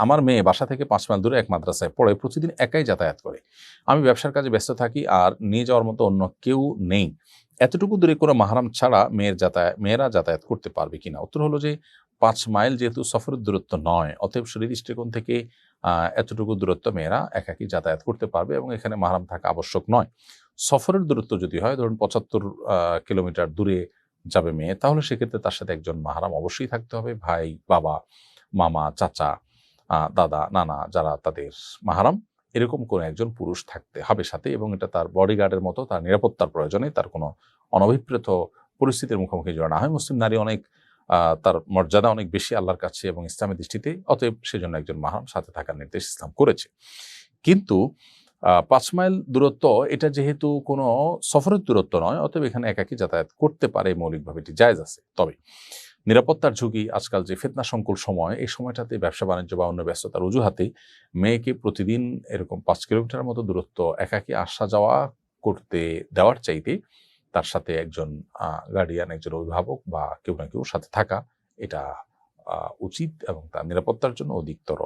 আমার মেয়ে বাসা থেকে 5 মাইল দূরে এক মাদ্রাসায় পড়ে, প্রতিদিন একাই যাতায়াত করে। আমি ব্যবসার কাজে ব্যস্ত থাকি আর নিয়ে যাওয়ার মতো অন্য কেউ নেই। এতটুকু দূরে কোনো মাহরাম ছাড়া মেয়েরা যাতায়াত করতে পারবে কিনা? উত্তর হলো যে 5 মাইল যেহেতু সফরের দূরত্ব নয়, অতএব শরীর দৃষ্টিকোণ থেকে এতটুকু দূরত্ব মেয়েরা একাকী যাতায়াত করতে পারবে এবং এখানে মাহরাম থাকা আবশ্যক নয়। সফরের দূরত্ব যদি হয় ধরুন 75 কিলোমিটার দূরে যাবে মেয়ে, তাহলে সেক্ষেত্রে তার সাথে একজন মাহরাম অবশ্যই থাকতে হবে। ভাই, বাবা, মামা, চাচা, দাদা, নানা যারা তাদের মাহরাম, এরকম কোনো একজন পুরুষ থাকতে হবে সাথে, এবং এটা তার বডিগার্ডের মতো, তার নিরাপত্তার প্রয়োজনে তার কোনো অনভিপ্রেত পরিস্থিতির মুখোমুখি যেন না হয়। মুসলিম নারী অনেক তার মর্যাদা অনেক বেশি আল্লাহর কাছে এবং ইসলামের দৃষ্টিতে, অতএব সেজন্য একজন মাহরাম সাথে থাকার নির্দেশ ইসলাম করেছে। কিন্তু ৫ মাইল দূরত্ব এটা যেহেতু কোনো সফরের দূরত্ব নয়, অতএব এখানে একাকী যাতায়াত করতে পারে, মৌলিকভাবে এটি জায়েজ আছে। তবে নিরাপত্তার ঝুঁকি, আজকাল যে ফিতনা সংকুল সময়, এই সময়টাতে ব্যবসা বাণিজ্য বা অন্য ব্যস্ততার অজুহাতে মেয়েকে প্রতিদিন এরকম 5 কিলোমিটার মতো দূরত্ব একাকী আসা যাওয়া করতে দেওয়ার চাইতে তার সাথে একজন গার্ডিয়ান, একজন অভিভাবক বা কেউ না কেউ সাথে থাকা, এটা উচিত এবং তার নিরাপত্তার জন্য অধিকতর